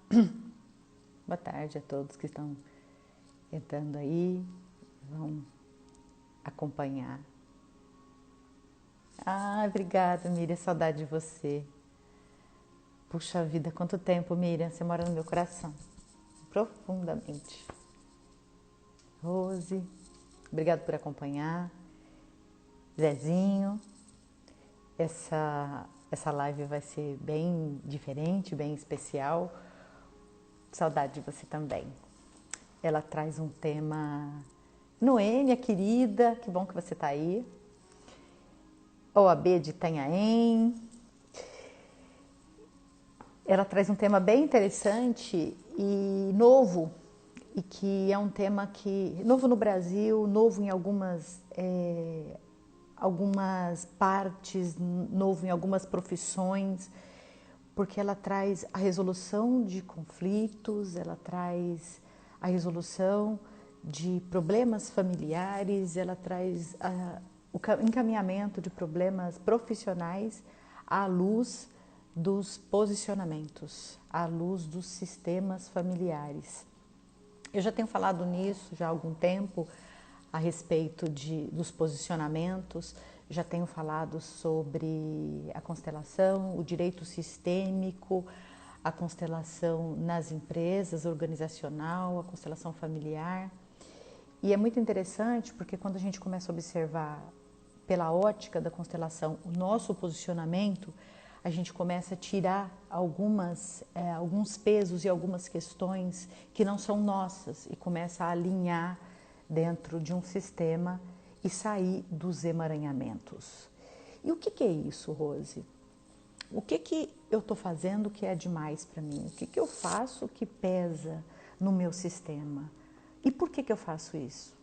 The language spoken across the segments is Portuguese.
Boa tarde a todos que estão entrando aí, vão acompanhar. Obrigada, Miriam, saudade de você. Puxa vida, quanto tempo, Miriam, você mora no meu coração, profundamente. Rose, obrigado por acompanhar. Zezinho, essa live vai ser bem diferente, bem especial. Saudade de você também. Ela traz um tema... Noêmia, querida, que bom que você está aí. OAB de Itanhaém. Ela traz um tema bem interessante e novo, e que é um tema que novo no Brasil, novo em algumas partes, novo em algumas profissões, porque ela traz a resolução de conflitos, ela traz a resolução de problemas familiares, ela traz o encaminhamento de problemas profissionais à luz dos posicionamentos, à luz dos sistemas familiares. Eu já tenho falado nisso já há algum tempo, a respeito dos posicionamentos, já tenho falado sobre a constelação, o direito sistêmico, a constelação nas empresas, organizacional, a constelação familiar. E é muito interessante porque quando a gente começa a observar pela ótica da constelação o nosso posicionamento, a gente começa a tirar alguns pesos e algumas questões que não são nossas e começa a alinhar dentro de um sistema e sair dos emaranhamentos. E o que é isso, Rose? O que eu estou fazendo que é demais para mim? O que eu faço que pesa no meu sistema? E por que eu faço isso?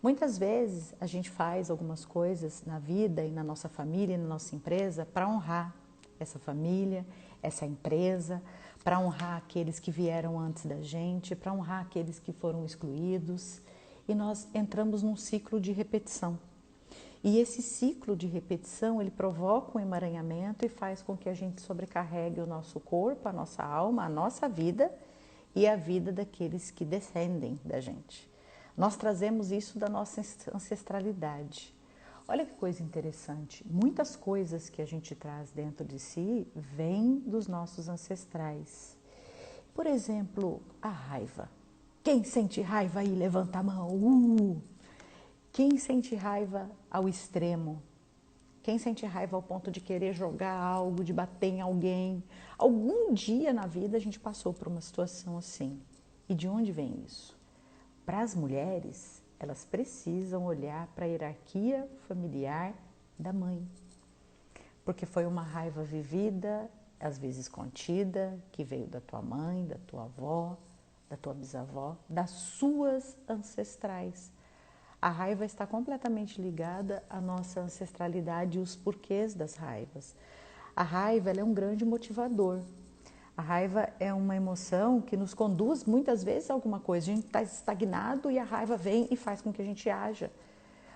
Muitas vezes a gente faz algumas coisas na vida e na nossa família e na nossa empresa para honrar essa família, essa empresa, para honrar aqueles que vieram antes da gente, para honrar aqueles que foram excluídos. E nós entramos num ciclo de repetição. E esse ciclo de repetição, ele provoca um emaranhamento e faz com que a gente sobrecarregue o nosso corpo, a nossa alma, a nossa vida e a vida daqueles que descendem da gente. Nós trazemos isso da nossa ancestralidade. Olha que coisa interessante, muitas coisas que a gente traz dentro de si vêm dos nossos ancestrais. Por exemplo, a raiva. Quem sente raiva aí, levanta a mão. Quem sente raiva ao extremo? Quem sente raiva ao ponto de querer jogar algo, de bater em alguém? Algum dia na vida a gente passou por uma situação assim. E de onde vem isso? Para as mulheres, elas precisam olhar para a hierarquia familiar da mãe. Porque foi uma raiva vivida, às vezes contida, que veio da tua mãe, da tua avó, da tua bisavó, das suas ancestrais. A raiva está completamente ligada à nossa ancestralidade e os porquês das raivas. A raiva ela é um grande motivador. A raiva é uma emoção que nos conduz muitas vezes a alguma coisa. A gente está estagnado e a raiva vem e faz com que a gente haja.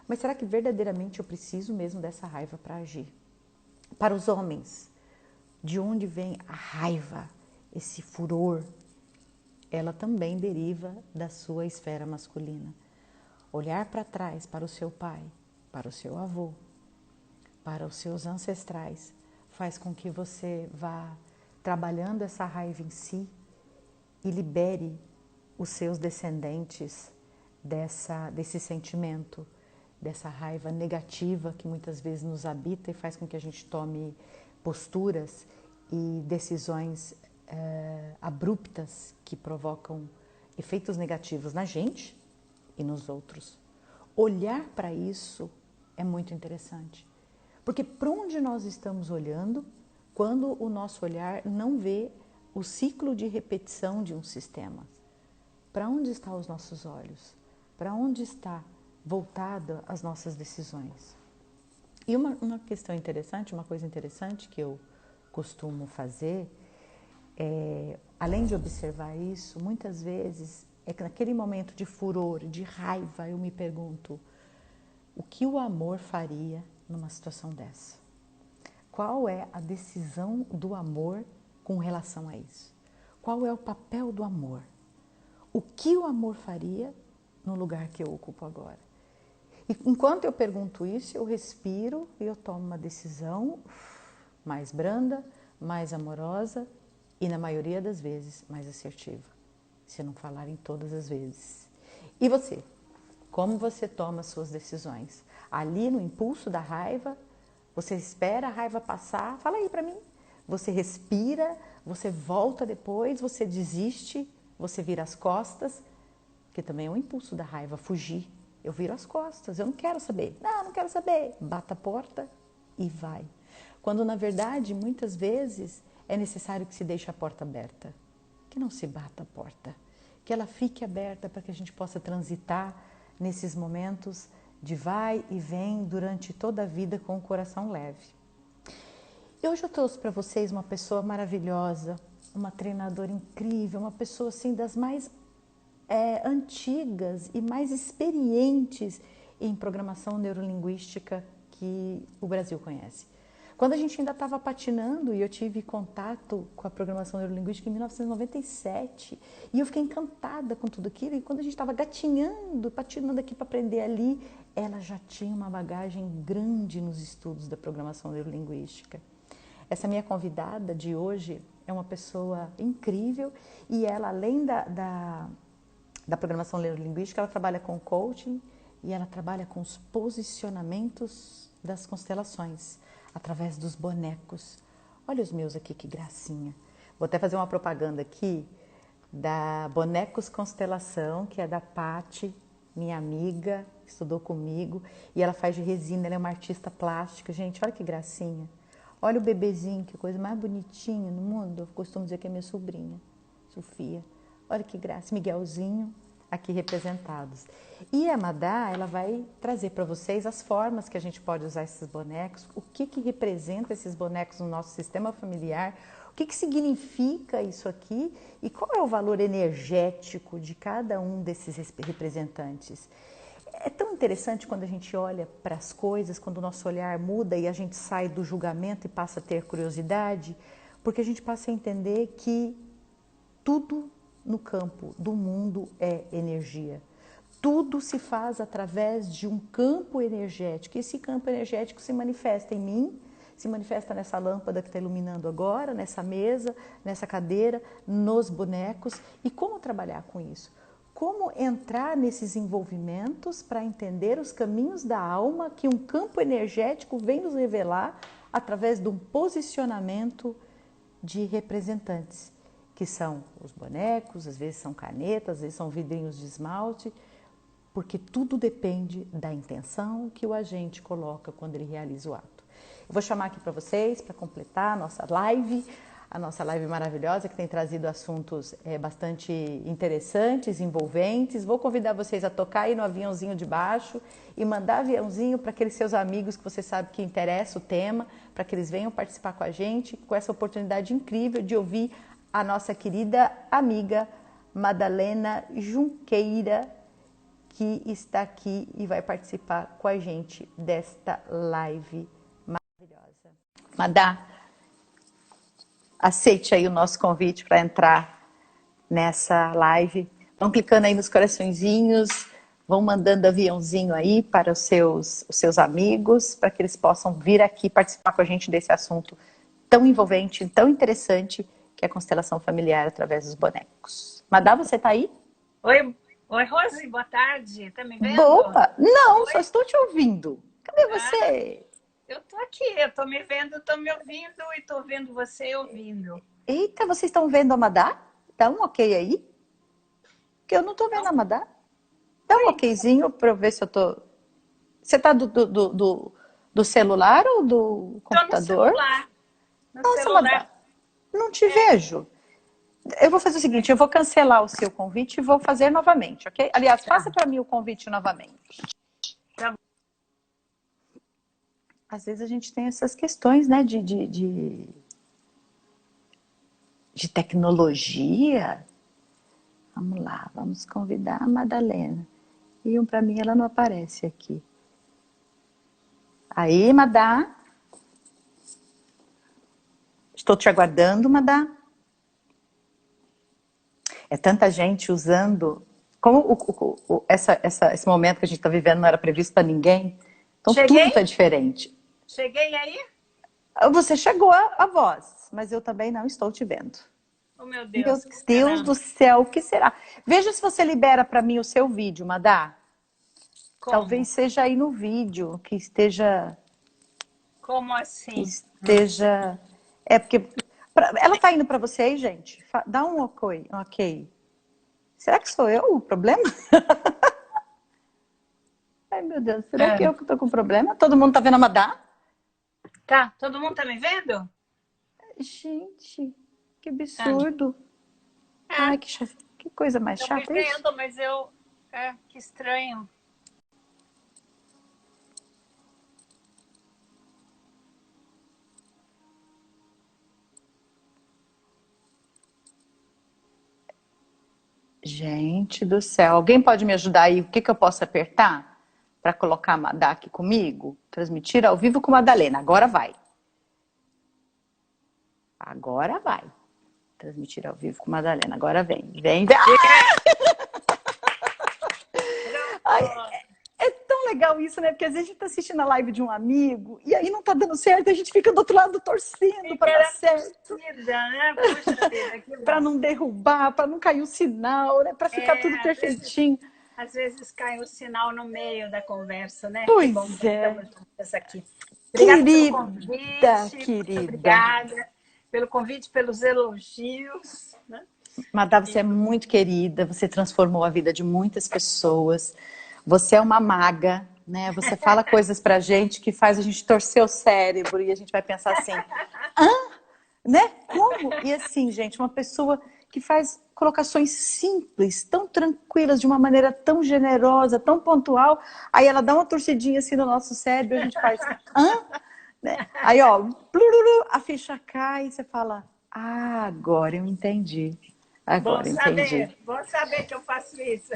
Mas será que verdadeiramente eu preciso mesmo dessa raiva para agir? Para os homens, de onde vem a raiva, esse furor? Ela também deriva da sua esfera masculina. Olhar para trás, para o seu pai, para o seu avô, para os seus ancestrais, faz com que você vá trabalhando essa raiva em si e libere os seus descendentes desse sentimento, dessa raiva negativa que muitas vezes nos habita e faz com que a gente tome posturas e decisões abruptas que provocam efeitos negativos na gente e nos outros. Olhar para isso é muito interessante, porque para onde nós estamos olhando quando o nosso olhar não vê o ciclo de repetição de um sistema? Para onde estão os nossos olhos? Para onde está voltada as nossas decisões? E uma questão interessante, uma coisa interessante que eu costumo fazer, além de observar isso, muitas vezes é que naquele momento de furor, de raiva, eu me pergunto, o que o amor faria numa situação dessa? Qual é a decisão do amor com relação a isso? Qual é o papel do amor? O que o amor faria no lugar que eu ocupo agora? E enquanto eu pergunto isso, eu respiro e eu tomo uma decisão mais branda, mais amorosa e, na maioria das vezes, mais assertiva. Se não falar em todas as vezes. E você? Como você toma suas decisões? Ali no impulso da raiva, você espera a raiva passar? Fala aí pra mim. Você respira, você volta depois, você desiste, você vira as costas, que também é um impulso da raiva, fugir. Eu viro as costas, eu não quero saber. Não quero saber. Bata a porta e vai. Quando, na verdade, muitas vezes é necessário que se deixe a porta aberta. Que não se bata a porta. Que ela fique aberta para que a gente possa transitar nesses momentos de vai e vem durante toda a vida com o coração leve. E hoje eu trouxe para vocês uma pessoa maravilhosa, uma treinadora incrível, uma pessoa assim das mais antigas e mais experientes em programação neurolinguística que o Brasil conhece. Quando a gente ainda estava patinando e eu tive contato com a programação neurolinguística em 1997 e eu fiquei encantada com tudo aquilo, e quando a gente estava gatinhando, patinando aqui para aprender ali, ela já tinha uma bagagem grande nos estudos da programação neurolinguística. Essa minha convidada de hoje é uma pessoa incrível e ela, além da programação neurolinguística, ela trabalha com coaching e ela trabalha com os posicionamentos das constelações, através dos bonecos. Olha os meus aqui, que gracinha. Vou até fazer uma propaganda aqui da Bonecos Constelação, que é da Pati, minha amiga, estudou comigo, e ela faz de resina, ela é uma artista plástica. Gente, olha que gracinha. Olha o bebezinho, que coisa mais bonitinha no mundo. Eu costumo dizer que é minha sobrinha, Sofia. Olha que graça, Miguelzinho aqui representados. E a Madá, ela vai trazer para vocês as formas que a gente pode usar esses bonecos, o que representa esses bonecos no nosso sistema familiar, o que significa isso aqui e qual é o valor energético de cada um desses representantes. É tão interessante quando a gente olha para as coisas, quando o nosso olhar muda e a gente sai do julgamento e passa a ter curiosidade, porque a gente passa a entender que tudo no campo do mundo é energia. Tudo se faz através de um campo energético. E esse campo energético se manifesta em mim, se manifesta nessa lâmpada que está iluminando agora, nessa mesa, nessa cadeira, nos bonecos. E como trabalhar com isso? Como entrar nesses envolvimentos para entender os caminhos da alma que um campo energético vem nos revelar através de um posicionamento de representantes, que são os bonecos, às vezes são canetas, às vezes são vidrinhos de esmalte, porque tudo depende da intenção que o agente coloca quando ele realiza o ato. Eu vou chamar aqui para vocês, para completar a nossa live maravilhosa, que tem trazido assuntos bastante interessantes, envolventes. Vou convidar vocês a tocar aí no aviãozinho de baixo e mandar aviãozinho para aqueles seus amigos que você sabe que interessa o tema, para que eles venham participar com a gente, com essa oportunidade incrível de ouvir a nossa querida amiga Madalena Junqueira, que está aqui e vai participar com a gente desta live maravilhosa. Madá, aceite aí o nosso convite para entrar nessa live. Vão clicando aí nos coraçõezinhos, vão mandando aviãozinho aí para os seus amigos, para que eles possam vir aqui participar com a gente desse assunto tão envolvente, tão interessante, que é a constelação familiar através dos bonecos. Madá, você está aí? Oi, Rose, boa tarde. Tá me vendo? Boa! Não, Oi? só estou te ouvindo. Cadê você? Eu tô aqui, eu tô me vendo, tô me ouvindo e tô vendo você ouvindo. Eita, vocês estão vendo a Madá? Dá um ok aí? Porque eu não estou vendo a Madá. Dá um okzinho para eu ver se eu tô. Você está do celular ou do Tô no computador? celular. No Nossa, Madá, celular. não te vejo. Eu vou fazer o seguinte, eu vou cancelar o seu convite e vou fazer novamente, ok? Aliás, faça para mim o convite novamente. Tá bom. Às vezes a gente tem essas questões, né, de tecnologia. Vamos lá, vamos convidar a Madalena. E para mim ela não aparece aqui. Aí, Madá. Estou te aguardando, Madá. É tanta gente usando. Como esse momento que a gente está vivendo não era previsto para ninguém, então tudo Cheguei? está diferente. Cheguei aí? Você chegou a voz, mas eu também não estou te vendo. Oh, meu Meu Deus, o que Deus será? do céu, o que será? Veja se você libera para mim o seu vídeo, Madá. Como? Talvez seja aí no vídeo que esteja. Como Que assim? esteja. É porque. Ela tá indo para você aí, gente? Dá um ok. Ok. Será que sou eu o problema? Ai, meu Deus, será que É. eu que tô com problema? Todo mundo tá vendo a Madá? Tá, todo mundo tá me vendo? Gente, que É. absurdo. É, Ai, que coisa mais estão me chata isso. vendo, mas eu. É, que estranho. Gente do céu, alguém pode me ajudar aí? O que que eu posso apertar para colocar a Madá aqui comigo? Transmitir ao vivo com Madalena. Agora vai. Agora vai. Transmitir ao vivo com Madalena. Agora vem. Vem, vem. Ai, Pronto. é tão legal isso, né? Porque às vezes a gente tá assistindo a live de um amigo e aí não tá dando certo, a gente fica do outro lado torcendo para Fica dar na certo, torcida, né? Puxa vida, que para bom. não derrubar, para não cair o sinal, né? Para ficar tudo É, perfeitinho. às vezes cai o sinal no meio da conversa, né? Que bom Pois que é. estamos juntas aqui. Obrigada pelo Querida, convite, muito querida. obrigada pelo convite, pelos elogios, né? Madá, você E é muito querida, você transformou a vida de muitas pessoas. Você é uma maga, né? Você fala coisas pra gente que faz a gente torcer o cérebro e a gente vai pensar assim, né? Como? E assim, gente, uma pessoa que faz colocações simples, tão tranquilas, de uma maneira tão generosa, tão pontual, aí ela dá uma torcidinha assim no nosso cérebro e a gente faz, hã? Né? Aí, ó, plururu, a ficha cai e você fala, ah, agora eu entendi. Agora eu entendi. bom saber que eu faço isso.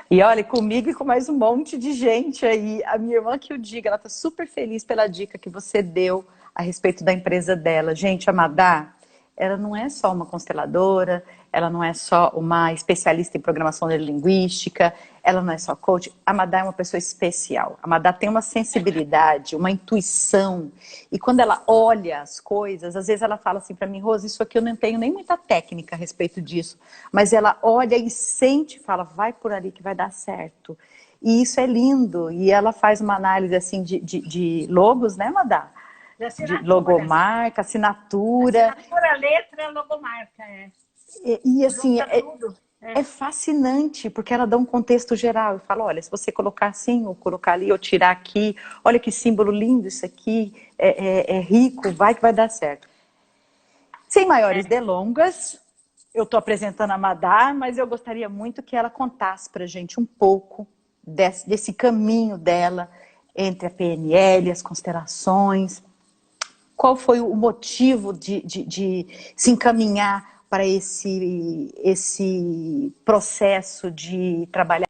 E olha, comigo e com mais um monte de gente aí. A minha irmã que o diga, ela tá super feliz pela dica que você deu a respeito da empresa dela. Gente, a Madá, ela não é só uma consteladora, ela não é só uma especialista em programação neurolinguística, ela não é só coach. A Madá é uma pessoa especial. A Madá tem uma sensibilidade, uma intuição. E quando ela olha as coisas, às vezes ela fala assim para mim, Rose, isso aqui eu não tenho nem muita técnica a respeito disso. Mas ela olha e sente e fala, vai por ali que vai dar certo. E isso é lindo. E ela faz uma análise assim de logos, né, Madá? De De assinatura. logomarca, assinatura. Assinatura, letra, logomarca, é. E assim, Junta tudo. É. é fascinante, porque ela dá um contexto geral. Eu falo, olha, se você colocar assim, ou colocar ali, ou tirar aqui, olha que símbolo lindo isso aqui, é rico, vai que vai dar certo. Sem maiores delongas, eu estou apresentando a Madá, mas eu gostaria muito que ela contasse para a gente um pouco desse caminho dela entre a PNL, as constelações. Qual foi o motivo de se encaminhar para esse processo de trabalhar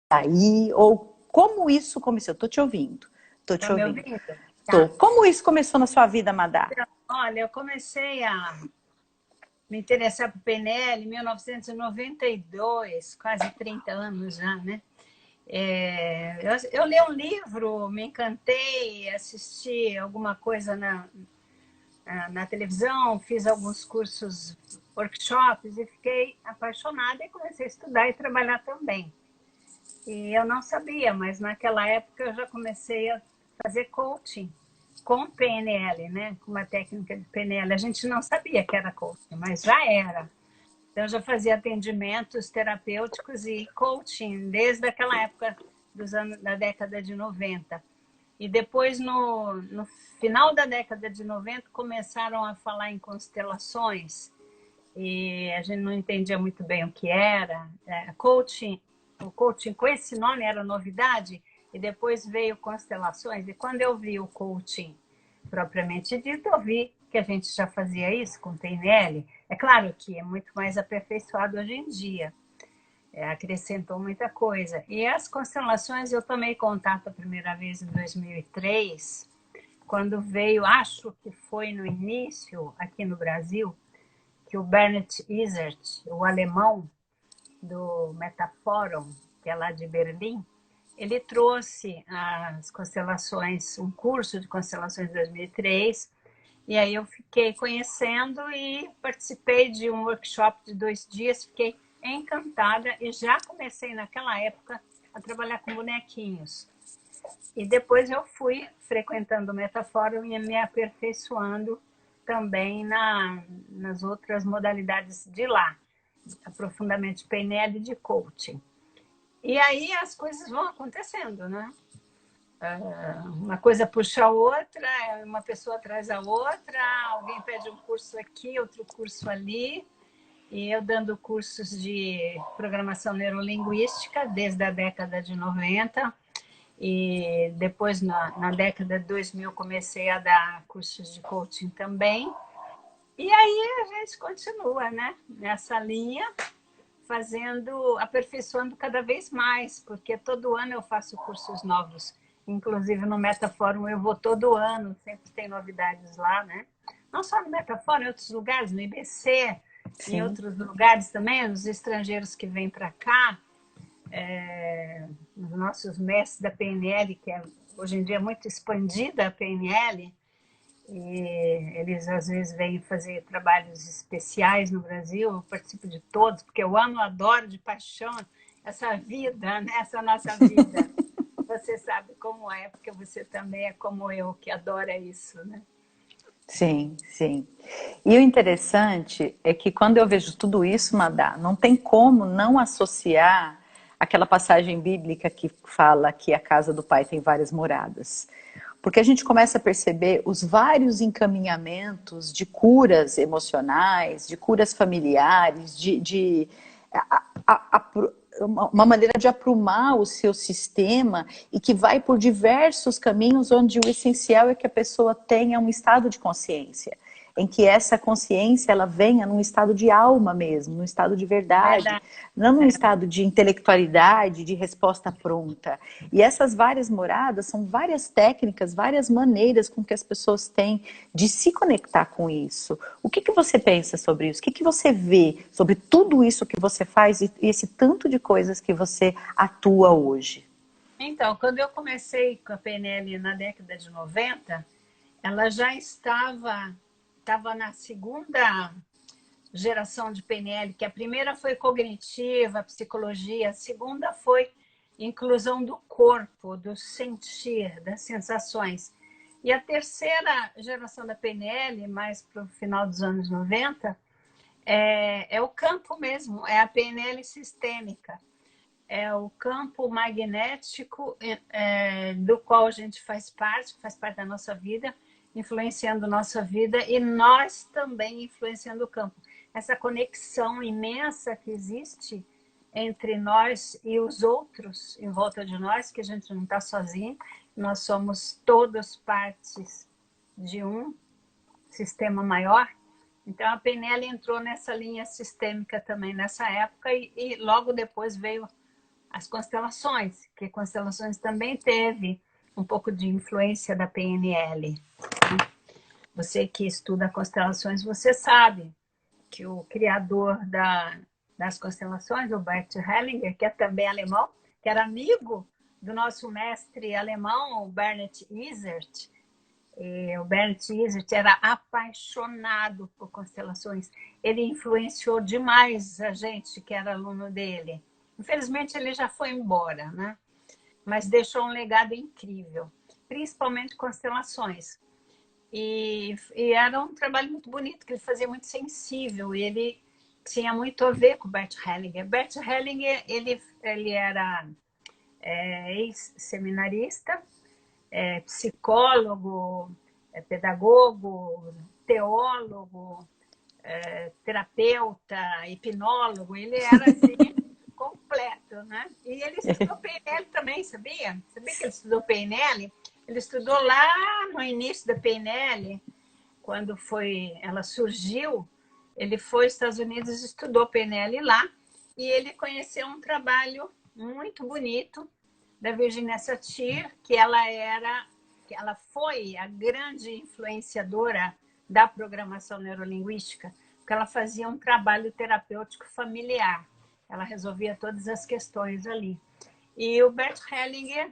aí? Ou como isso começou? Estou te ouvindo. Estou Tá te me ouvindo. ouvindo? Tô. Tá. Como isso começou na sua vida, Madá? Olha, eu comecei a me interessar por PNL em 1992, quase 30 anos já, né? Eu li um livro, me encantei, assisti alguma coisa na televisão, fiz alguns cursos, workshops e fiquei apaixonada e comecei a estudar e trabalhar também. E eu não sabia, mas naquela época eu já comecei a fazer coaching com PNL, né? Com uma técnica de PNL. A gente não sabia que era coaching, mas já era. Então, eu já fazia atendimentos terapêuticos e coaching desde aquela época da década de 90. E depois, no final da década de 90, começaram a falar em constelações e a gente não entendia muito bem o que era. O coaching com esse nome era novidade e depois veio constelações. E quando eu vi o coaching propriamente dito, eu vi que a gente já fazia isso com PNL. É claro que é muito mais aperfeiçoado hoje em dia. Acrescentou muita coisa. E as constelações eu tomei contato a primeira vez em 2003, quando veio, acho que foi no início, aqui no Brasil, que o Bernard Isert, o alemão do Metaforum, que é lá de Berlim, ele trouxe as constelações, um curso de constelações de 2003, e aí eu fiquei conhecendo e participei de um workshop de 2 dias, fiquei encantada e já comecei naquela época a trabalhar com bonequinhos. E depois eu fui frequentando o Metaforum e me aperfeiçoando também nas outras modalidades de lá, aprofundamento de PNL e de coaching. E aí as coisas vão acontecendo, né? Uma coisa puxa a outra, uma pessoa traz a outra, alguém pede um curso aqui, outro curso ali, e eu dando cursos de programação neurolinguística desde a década de 90, e depois na década de 2000 comecei a dar cursos de coaching também, e aí a gente continua, né, nessa linha, aperfeiçoando cada vez mais, porque todo ano eu faço cursos novos. Inclusive no Metaforum eu vou todo ano, sempre tem novidades lá, né? Não só no Metaforum, em outros lugares, no IBC, Sim. em outros lugares também, os estrangeiros que vêm para cá, os nossos mestres da PNL, que hoje em dia é muito expandida a PNL, e eles às vezes vêm fazer trabalhos especiais no Brasil. Eu participo de todos, porque eu amo, adoro de paixão essa vida, né? Essa nossa vida. Você sabe como é, porque você também é como eu, que adora isso, né? Sim, sim. E o interessante é que quando eu vejo tudo isso, Madá, não tem como não associar aquela passagem bíblica que fala que a casa do Pai tem várias moradas. Porque a gente começa a perceber os vários encaminhamentos de curas emocionais, de curas familiares, uma maneira de aprumar o seu sistema e que vai por diversos caminhos, onde o essencial é que a pessoa tenha um estado de consciência, em que essa consciência ela venha num estado de alma mesmo, num estado de verdade, não num estado de intelectualidade, de resposta pronta. E essas várias moradas são várias técnicas, várias maneiras com que as pessoas têm de se conectar com isso. O que você pensa sobre isso? O que você vê sobre tudo isso que você faz e esse tanto de coisas que você atua hoje? Então, quando eu comecei com a PNL na década de 90, ela já estava na segunda geração de PNL, que a primeira foi cognitiva, psicologia, a segunda foi inclusão do corpo, do sentir, das sensações. E a terceira geração da PNL, mais para o final dos anos 90, é o campo mesmo, é a PNL sistêmica. É o campo magnético do qual a gente faz parte, que faz parte da nossa vida, influenciando nossa vida e nós também influenciando o campo. Essa conexão imensa que existe entre nós e os outros em volta de nós, que a gente não está sozinho, nós somos todas partes de um sistema maior. Então a PNL entrou nessa linha sistêmica também nessa época e logo depois veio as constelações, que constelações também teve um pouco de influência da PNL. Você que estuda constelações, você sabe que o criador das constelações, o Bert Hellinger, que é também alemão, que era amigo do nosso mestre alemão, o Bernard Isert. O Bernard Isert era apaixonado por constelações. Ele influenciou demais a gente que era aluno dele. Infelizmente, ele já foi embora, né? Mas deixou um legado incrível, principalmente constelações. E era um trabalho muito bonito, que ele fazia muito sensível, e ele tinha muito a ver com o Bert Hellinger. Bert Hellinger, ele era ex-seminarista, psicólogo, pedagogo, teólogo, terapeuta, hipnólogo, ele era assim, completo, né? E ele estudou PNL também, sabia? Sabia que ele estudou PNL? Ele estudou lá no início da PNL, quando ela surgiu, ele foi aos Estados Unidos e estudou PNL lá, e ele conheceu um trabalho muito bonito da Virginia Satir, que ela era ela foi a grande influenciadora da programação neurolinguística, porque ela fazia um trabalho terapêutico familiar. Ela resolvia todas as questões ali. E o Bert Hellinger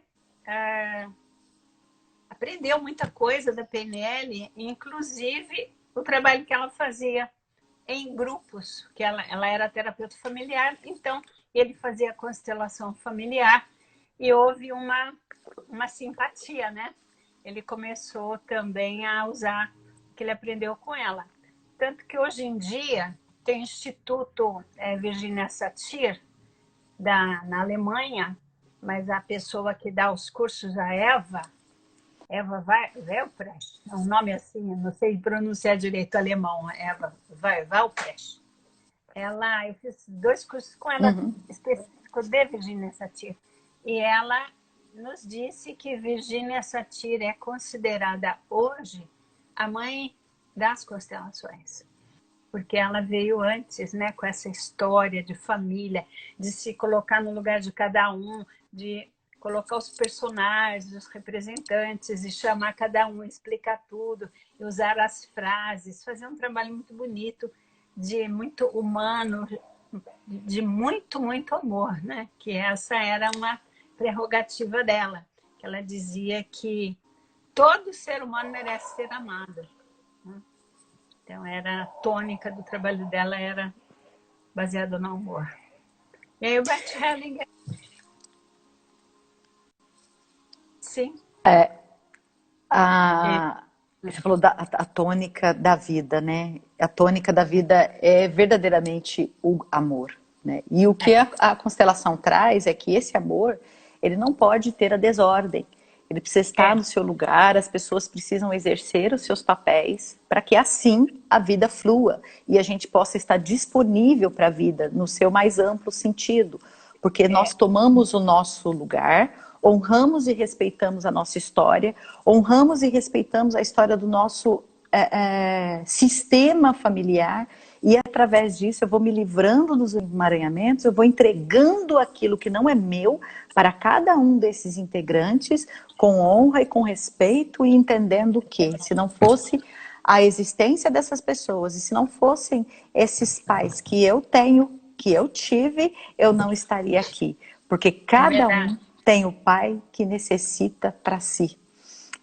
aprendeu muita coisa da PNL, inclusive o trabalho que ela fazia em grupos, que ela era terapeuta familiar, então ele fazia a constelação familiar e houve uma simpatia, né? Ele começou também a usar o que ele aprendeu com ela. Tanto que hoje em dia tem o Instituto Virginia Satir, na Alemanha, mas a pessoa que dá os cursos, a Eva Welprecht, é um nome assim, não sei pronunciar direito alemão, Eva Welprecht. Eu fiz 2 cursos com ela, específicos de Virginia Satir, e ela nos disse que Virginia Satir é considerada hoje a mãe das constelações, porque ela veio antes, né, com essa história de família, de se colocar no lugar de cada um, de colocar os personagens, os representantes, e chamar cada um, explicar tudo, e usar as frases, fazer um trabalho muito bonito, de muito humano, de muito, muito amor, né? Que essa era uma prerrogativa dela, que ela dizia que todo ser humano merece ser amado, né? Então, era a tônica do trabalho dela, era baseado no amor. E aí o Bert Hellinger... Sim. Você falou a tônica da vida, né? A tônica da vida é verdadeiramente o amor, né? E o que a constelação traz é que esse amor, ele não pode ter a desordem. Ele precisa estar no seu lugar, as pessoas precisam exercer os seus papéis para que assim a vida flua e a gente possa estar disponível para a vida no seu mais amplo sentido. Porque nós tomamos o nosso lugar, honramos e respeitamos a nossa história, honramos e respeitamos a história do nosso sistema familiar, e através disso eu vou me livrando dos emaranhamentos, eu vou entregando aquilo que não é meu para cada um desses integrantes, com honra e com respeito, e entendendo que se não fosse a existência dessas pessoas, e se não fossem esses pais que eu tenho, que eu tive, eu não estaria aqui. Porque cada um tem o pai que necessita para si.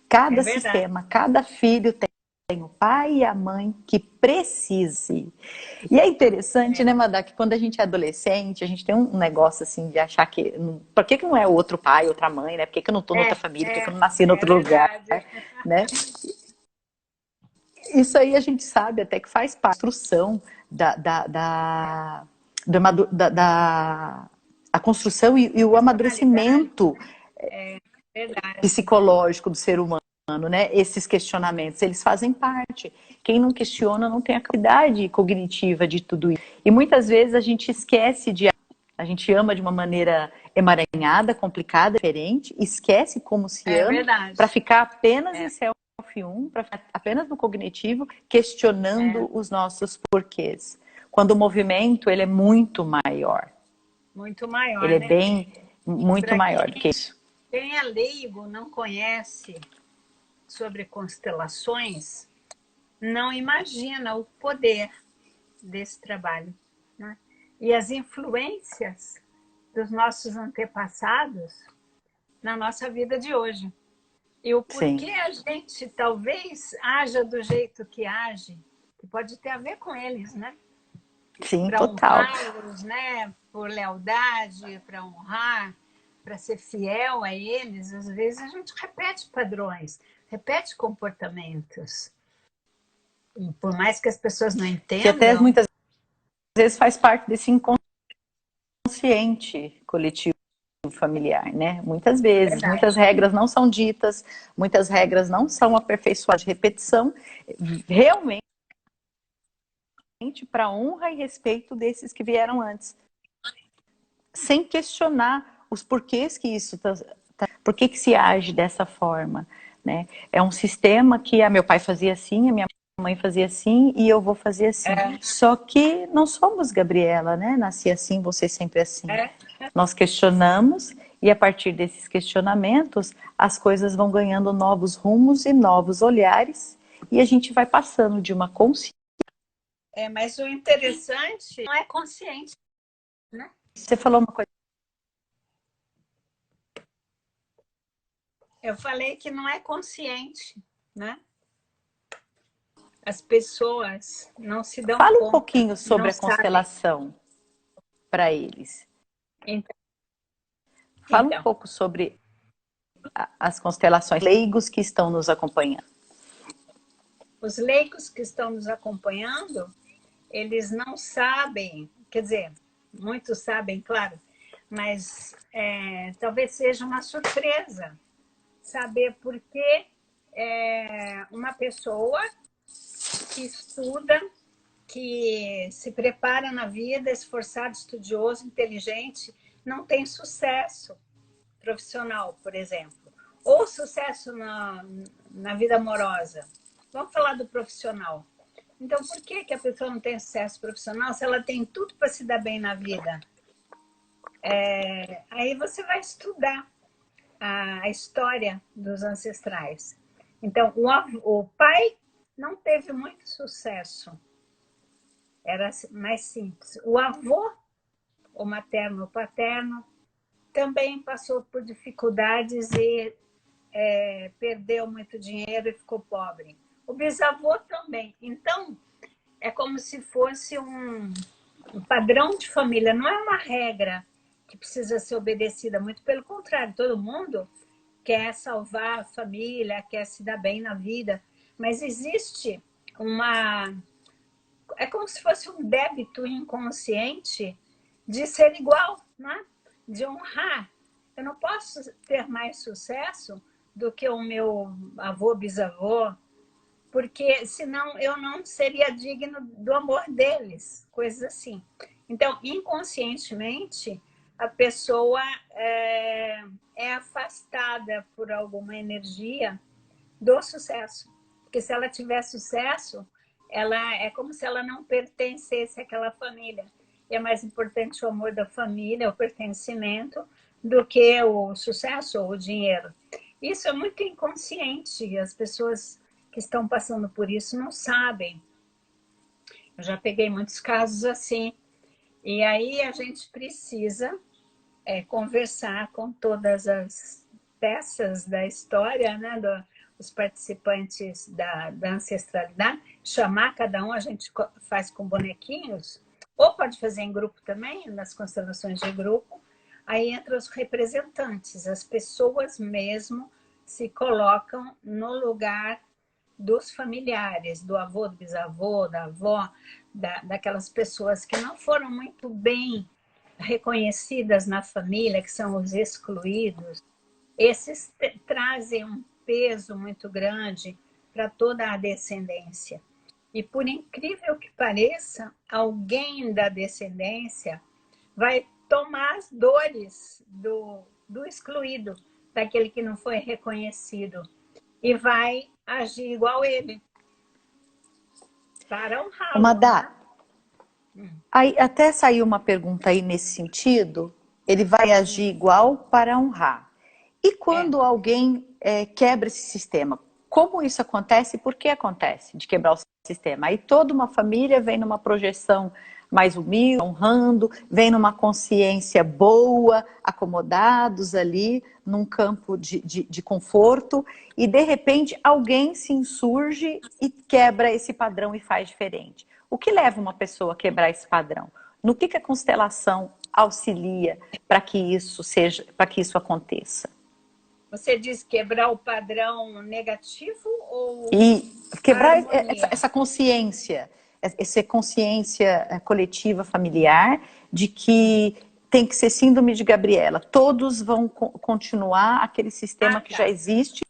Cada sistema, cada filho tem o pai e a mãe que precise. E é interessante, né, Madá, que quando a gente é adolescente, a gente tem um negócio assim de achar que... Por que não é outro pai, outra mãe, né? Por que eu não estou noutra família? Por que eu não nasci em outro lugar? Né? Isso aí a gente sabe até que faz parte da construção a construção e o amadurecimento psicológico do ser humano, né? Esses questionamentos, eles fazem parte. Quem não questiona não tem a capacidade cognitiva de tudo isso. E muitas vezes a gente esquece a gente ama de uma maneira emaranhada, complicada, diferente, esquece como se ama, para ficar apenas em self 1, para ficar apenas no cognitivo, questionando os nossos porquês. Quando o movimento, ele é muito maior. Muito maior, ele né? É bem, muito maior do que isso. Quem é leigo, não conhece sobre constelações, não imagina o poder desse trabalho, né? E as influências dos nossos antepassados na nossa vida de hoje. E o porquê a gente talvez haja do jeito que age, que pode ter a ver com eles, né? Sim, pra total. Honrá-los, né? Por lealdade, para honrar, para ser fiel a eles. Às vezes a gente repete padrões, repete comportamentos. E por mais que as pessoas não entendam... Que até muitas vezes faz parte desse inconsciente coletivo familiar, né? Muitas vezes, muitas regras não são ditas, muitas regras não são aperfeiçoadas de repetição, realmente para honra e respeito desses que vieram antes, sem questionar os porquês que isso por que se age dessa forma, né? É um sistema que meu pai fazia assim, a minha mãe fazia assim e eu vou fazer assim. Só que não somos Gabriela, né? Nasci assim, você sempre assim. Nós questionamos E a partir desses questionamentos, as coisas vão ganhando novos rumos e novos olhares, e a gente vai passando de uma consciência. Mas o interessante não é consciente, né? Você falou uma coisa. Eu falei que não é consciente, né? As pessoas não se dão Fala conta. Um pouquinho sobre a constelação para eles. Fala um pouco sobre as constelações, leigos que estão nos acompanhando. Os leigos que estão nos acompanhando, eles não sabem, quer dizer, muitos sabem, claro, mas talvez seja uma surpresa saber por que uma pessoa que estuda, que se prepara na vida, esforçado, estudioso, inteligente, não tem sucesso profissional, por exemplo, ou sucesso na vida amorosa. Vamos falar do profissional. Então, por que a pessoa não tem sucesso profissional se ela tem tudo para se dar bem na vida? Aí você vai estudar a história dos ancestrais. Então, o pai não teve muito sucesso. Era mais simples. O avô, o materno, o paterno, também passou por dificuldades e perdeu muito dinheiro e ficou pobre. O bisavô também. Então, é como se fosse um padrão de família. Não é uma regra que precisa ser obedecida. Muito pelo contrário, todo mundo quer salvar a família, quer se dar bem na vida. Mas existe uma... É como se fosse um débito inconsciente de ser igual, né? De honrar. Eu não posso ter mais sucesso do que o meu avô, bisavô, porque senão eu não seria digno do amor deles, coisas assim. Então, inconscientemente, a pessoa é afastada por alguma energia do sucesso. Porque se ela tiver sucesso, ela é como se ela não pertencesse àquela família. E é mais importante o amor da família, o pertencimento, do que o sucesso ou o dinheiro. Isso é muito inconsciente. As pessoas que estão passando por isso não sabem. Eu já peguei muitos casos assim. E aí a gente precisa conversar com todas as peças da história, né, os participantes da ancestralidade, chamar cada um, a gente faz com bonequinhos, ou pode fazer em grupo também, nas constelações de grupo. Aí entram os representantes, as pessoas mesmo se colocam no lugar dos familiares, do avô, do bisavô, da avó, daquelas pessoas que não foram muito bem reconhecidas na família, que são os excluídos. Esses trazem um peso muito grande para toda a descendência. E por incrível que pareça, alguém da descendência vai tomar as dores do excluído, daquele que não foi reconhecido, e vai agir igual ele, para honrá-lo. Madá, aí até saiu uma pergunta aí nesse sentido, ele vai agir igual para honrar. E quando alguém quebra esse sistema, como isso acontece e por que acontece de quebrar o sistema? Aí toda uma família vem numa projeção mais humilde, honrando, vem numa consciência boa, acomodados ali, num campo de conforto, e de repente alguém se insurge e quebra esse padrão e faz diferente. O que leva uma pessoa a quebrar esse padrão? No que a constelação auxilia para que isso aconteça? Você diz quebrar o padrão negativo ou e quebrar harmonia? essa consciência coletiva familiar de que tem que ser síndrome de Gabriela. Todos vão continuar aquele sistema que já existe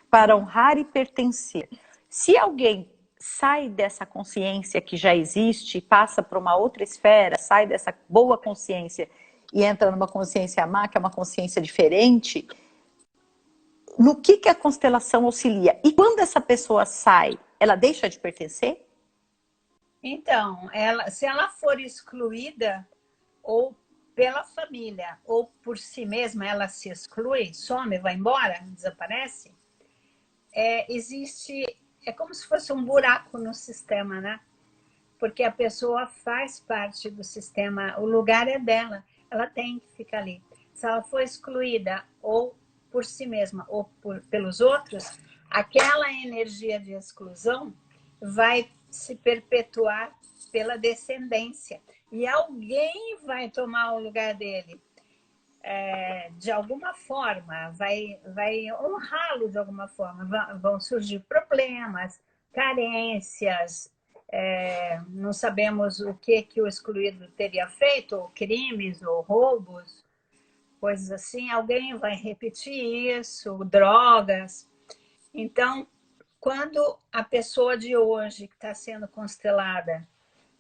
para honrar e pertencer. Se alguém sai dessa consciência que já existe, passa para uma outra esfera, sai dessa boa consciência e entra numa consciência má, que é uma consciência diferente, no que a constelação auxilia? E quando essa pessoa sai, ela deixa de pertencer? Então, se ela for excluída ou pela família ou por si mesma ela se exclui, some, vai embora, desaparece, é como se fosse um buraco no sistema, né? Porque a pessoa faz parte do sistema, o lugar é dela, ela tem que ficar ali. Se ela for excluída ou por si mesma ou pelos outros, aquela energia de exclusão vai se perpetuar pela descendência. E alguém vai tomar o lugar dele. De alguma forma, vai honrá-lo de alguma forma. Vão surgir problemas, carências, não sabemos o que o excluído teria feito, ou crimes, ou roubos, coisas assim. Alguém vai repetir isso, drogas. Então, quando a pessoa de hoje que está sendo constelada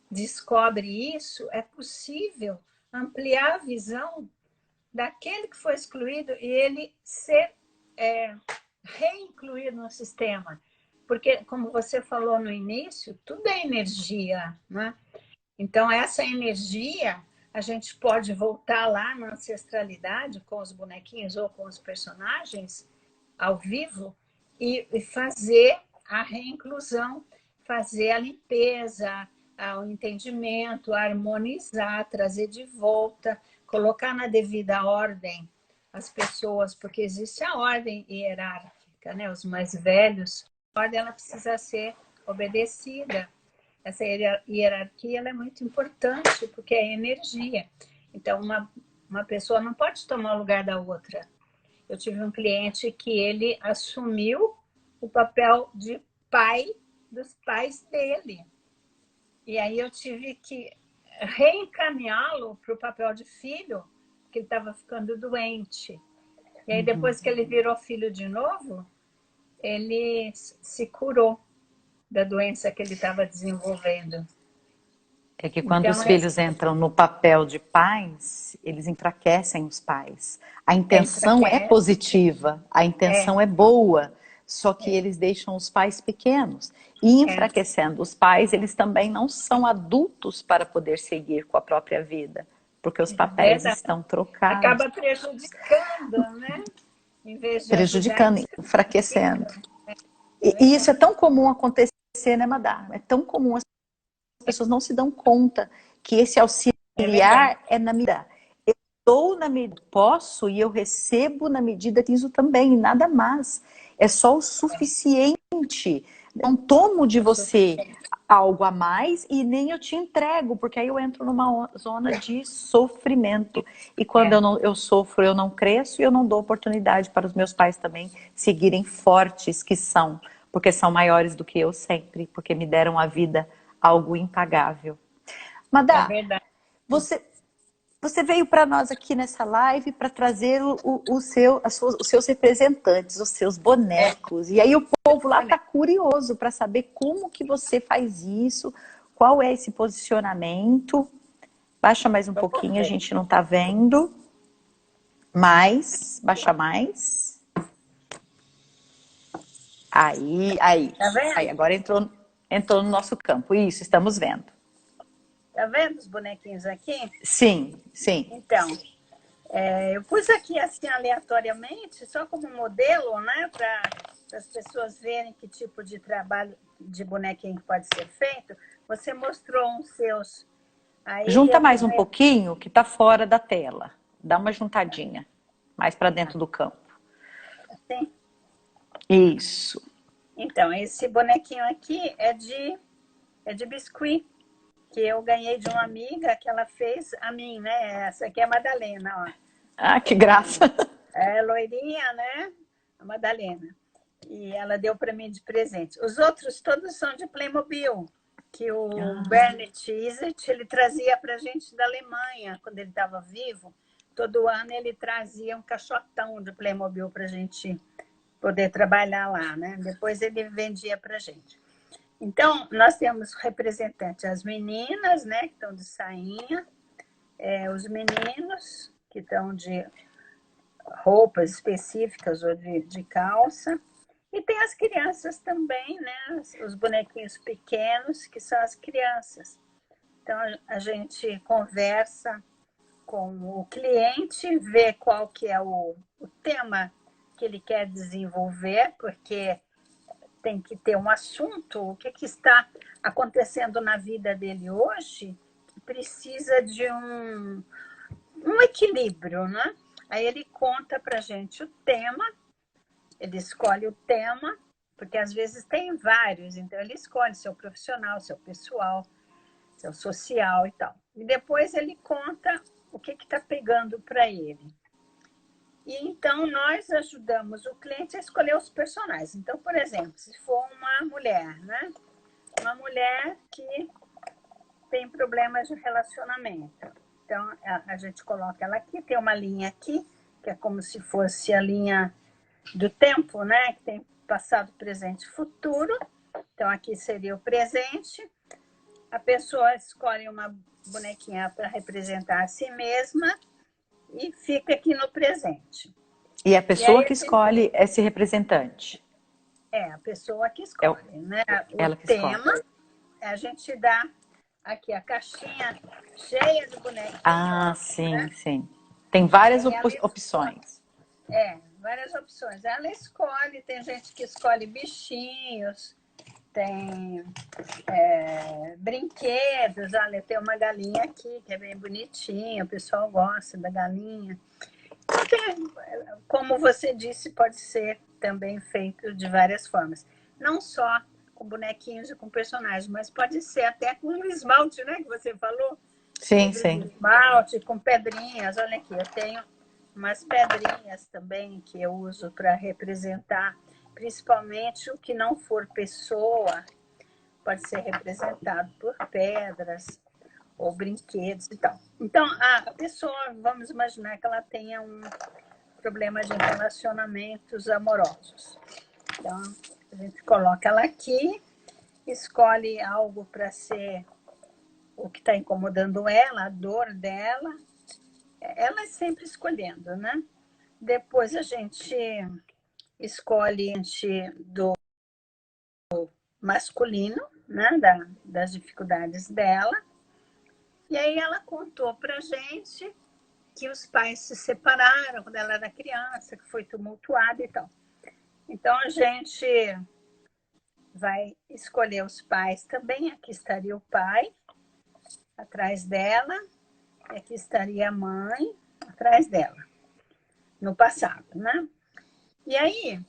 descobre isso, é possível ampliar a visão daquele que foi excluído e ele ser reincluído no sistema. Porque, como você falou no início, tudo é energia, né? Então, essa energia, a gente pode voltar lá na ancestralidade com os bonequinhos ou com os personagens ao vivo e fazer a reinclusão, fazer a limpeza, o entendimento, harmonizar, trazer de volta, colocar na devida ordem as pessoas, porque existe a ordem hierárquica, né? Os mais velhos, a ordem ela precisa ser obedecida. Essa hierarquia ela é muito importante, porque é energia. Então, uma pessoa não pode tomar o lugar da outra. Eu tive um cliente que ele assumiu o papel de pai dos pais dele. E aí eu tive que reencaminhá-lo para o papel de filho, porque ele estava ficando doente. E aí depois que ele virou filho de novo, ele se curou da doença que ele estava desenvolvendo. É que quando Então, os filhos entram no papel de pais, eles enfraquecem os pais. A intenção é enfraquece. positiva, a intenção é boa, só que eles deixam os pais pequenos. E enfraquecendo os pais, eles também não são adultos para poder seguir com a própria vida, porque os papéis Verdade. estão trocados, Acaba prejudicando, né? Em vez de ajudar, prejudicando, enfraquecendo. E isso é tão comum acontecer, né, Madá? É tão comum, as pessoas não se dão conta que esse auxiliar é na medida. Eu dou na medida, posso e eu recebo na medida que isso também, e nada mais. É só o suficiente. Não tomo de você algo a mais e nem eu te entrego, porque aí eu entro numa zona de sofrimento. E quando eu sofro, eu não cresço e eu não dou oportunidade para os meus pais também seguirem fortes que são, porque são maiores do que eu sempre, porque me deram a vida algo impagável. É Madá, verdade. você veio para nós aqui nessa live para trazer os seus representantes, os seus bonecos. E aí o povo lá está curioso para saber como que você faz isso, qual é esse posicionamento. Baixa mais um pouquinho, a gente não está vendo. Mais, baixa mais. Aí. Tá vendo? Aí, agora entrou no nosso campo. Isso, estamos vendo. Tá vendo os bonequinhos aqui? Sim. Então, eu pus aqui assim aleatoriamente, só como modelo, né? Para as pessoas verem que tipo de trabalho de bonequinho pode ser feito. Você mostrou os seus. Aí Junta mais um pouquinho, que está fora da tela. Dá uma juntadinha, mais para dentro do campo. Assim? Isso. Então, esse bonequinho aqui é de biscuit, que eu ganhei de uma amiga que ela fez a mim, né? Essa aqui é a Madalena, ó. Ah, que graça. É loirinha, né? A Madalena. E ela deu para mim de presente. Os outros todos são de Playmobil, que o Bernard Izzet, ele trazia para a gente da Alemanha, quando ele estava vivo. Todo ano ele trazia um caixotão de Playmobil para a gente poder trabalhar lá, né? Depois ele vendia para a gente. Então, nós temos representantes, as meninas, né, que estão de sainha, os meninos, que estão de roupas específicas ou de calça, e tem as crianças também, né, os bonequinhos pequenos, que são as crianças. Então, a gente conversa com o cliente, ver qual que é o tema que ele quer desenvolver, porque tem que ter um assunto, o que está acontecendo na vida dele hoje, que precisa de um equilíbrio, né? Aí ele conta para a gente o tema, ele escolhe o tema, porque às vezes tem vários, então ele escolhe seu profissional, seu pessoal, seu social e tal. E depois ele conta o que está pegando para ele. E então nós ajudamos o cliente a escolher os personagens. Então, por exemplo, se for uma mulher, né? Uma mulher que tem problemas de relacionamento. Então, a gente coloca ela aqui, tem uma linha aqui, que é como se fosse a linha do tempo, né? Que tem passado, presente e futuro. Então, aqui seria o presente. A pessoa escolhe uma bonequinha para representar a si mesma e fica aqui no presente. E a pessoa que escolhe esse representante? É, a pessoa que escolhe, né? Ela que escolhe. O tema, a gente dá aqui a caixinha cheia de bonequinhos. Ah, sim, né? Sim. Tem várias opções. Várias opções. Ela escolhe, tem gente que escolhe bichinhos, tem brinquedos. Olha, tem uma galinha aqui que é bem bonitinha, o pessoal gosta da galinha. Porque, como você disse, pode ser também feito de várias formas. Não só com bonequinhos e com personagens, mas pode ser até com esmalte, né? Que você falou. Sim, sim. Esmalte, com pedrinhas. Olha aqui, eu tenho umas pedrinhas também que eu uso para representar, principalmente o que não for pessoa, pode ser representado por pedras ou brinquedos e tal. Então, a pessoa, vamos imaginar que ela tenha um problema de relacionamentos amorosos. Então, a gente coloca ela aqui, escolhe algo para ser o que está incomodando ela, a dor dela. Ela é sempre escolhendo, né? Depois a gente escolhe do masculino, né? Das dificuldades dela. E aí ela contou pra gente que os pais se separaram quando ela era criança, que foi tumultuada e tal. Então a gente vai escolher os pais também. Aqui estaria o pai atrás dela, e aqui estaria a mãe atrás dela, no passado, né? E aí,